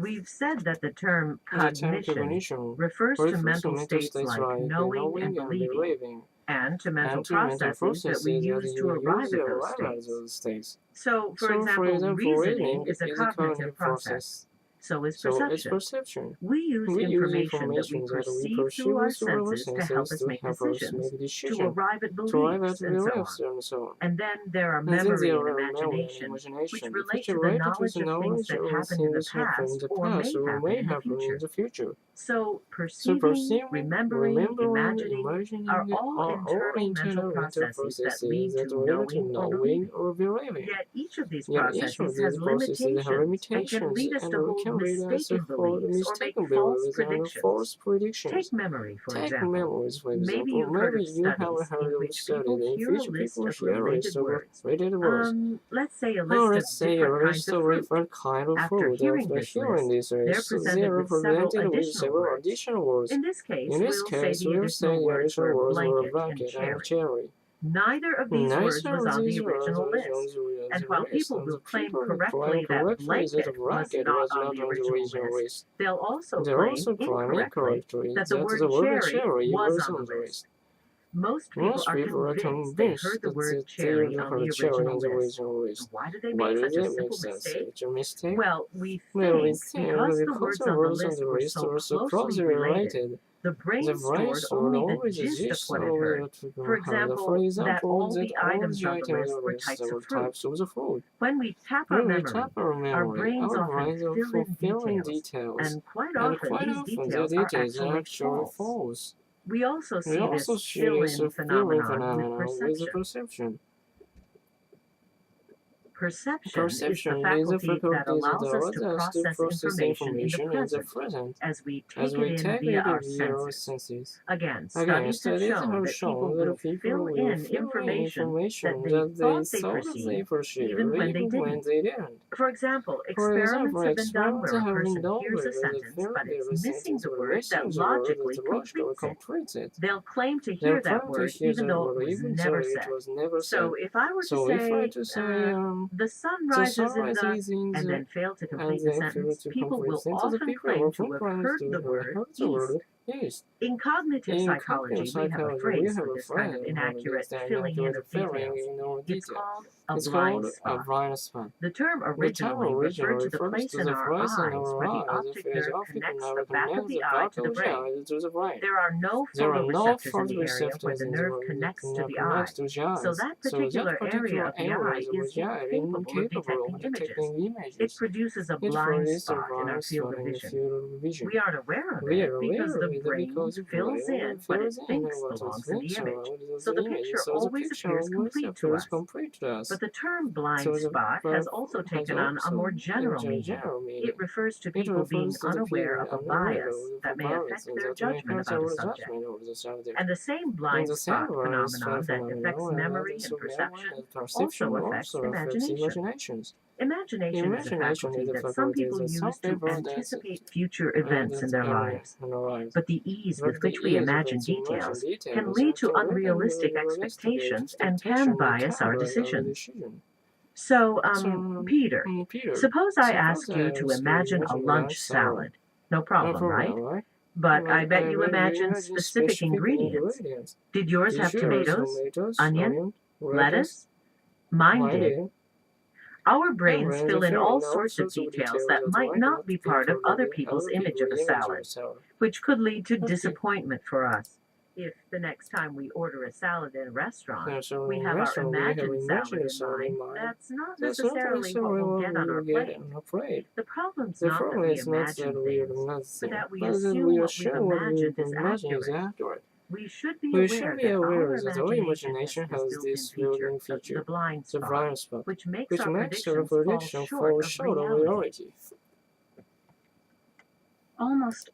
We've said that the term The term cognition cognition refers to refers to mental mental states states like like knowing and believing, and to mental and to mental processes that we processes that use to you use arrive to at those arrive at states. those states. So, for So, for example, example, reasoning reasoning is a is a cognitive cognitive process. process. So is So it's perception. perception. We use We use information that we information that we perceive perceive through our through our senses to help us make decisions, to decisions, arrive at to arrive at beliefs, and so on. beliefs, and so on. And then there are And then memory there and are memory and imagination, which imagination, relate which to the related to knowledge the of things knowledge that of happened in the things happened in past the or past may or happen may in the happen in future. the future. So So perceiving, perceiving, remembering, remembering, imagining are all internal mental processes that lead to knowing or believing. or believing. Yet each of these Yet each of processes has these processes have limitations and can limitations lead us and to hold can lead us to mistaken hold beliefs or make mistaken false beliefs and predictions. false predictions. Take memory, for Take example. memories, for Maybe example. you've heard Maybe of you have studies in heard of which studies people in hear a which list people of hear a related list of words. related words. Let's say a Now, list of let's say a different kinds list of of fruit. different kind of After food. hearing After this hearing list, this they're list, presented they are with several presented with additional several words. additional words. In this case, In this we'll case, say the we'll say additional the words additional were words were blanket and blanket and cherry. cherry. Neither of these words was on the original list. And while people will claim correctly that blanket was not on the original list, they'll also claim incorrectly that the word cherry was on the list. Most people are convinced they heard the word cherry on the original list. Why do they make such a simple mistake? Well, we think because the words on the list were so closely related, the brain stored only the gist of what it heard. For example, that all the items on the list were types of fruit. When we tap our memory, our brains often fill in details, and quite often these details are actually false. We also see this fill-in phenomenon with perception. Perception is the faculty that allows us to process information in the present as we take it in via our senses. Again, studies have shown that people will fill in information that they thought they perceived, even when they didn't. For example, experiments have been done where a person hears a sentence, but it's missing the word that logically completes it. They'll claim to hear that word even though it was never said. So if I were to say, the sun rises in the, and then fail to complete the sentence, people will often claim to have heard the word east. In cognitive psychology, we have a phrase for this kind of inaccurate filling in of details. It's called a blind spot. The term originally referred to the place in our eyes where the optic nerve connects the back of the eye to the brain. There are no photoreceptors in the area where the nerve connects to the eye, so that particular area of the eye is incapable of detecting images. It produces a blind spot in our field of vision. We aren't aware of it because the brain fills in what it thinks belongs in the image, so the picture always appears complete to us. But the term blind spot has also taken on a more general meaning. It refers to people being unaware of a bias that may affect their judgment about a subject. And the same blind spot phenomenon that affects memory and perception also affects imagination. Imagination is a faculty that some people use to anticipate future events in their lives. But the ease with which we imagine details can lead to unrealistic expectations and can bias our decisions. So, Peter, suppose I ask you to imagine a lunch salad. No problem, right? But I bet you imagined specific ingredients. Did yours have tomatoes, onion, lettuce? Mine did. Our brains fill in all sorts of details that might not be part of other people's image of a salad, which could lead to disappointment for us. If the next time we order a salad in a restaurant, we have our imagined salad in mind, that's not necessarily what we'll get on our plate. The problem's not that we imagine things, but that we assume what we've imagined is accurate. We should be aware that our imagination has this built-in feature, the blind spot, which makes our predictions fall short of reality. Almost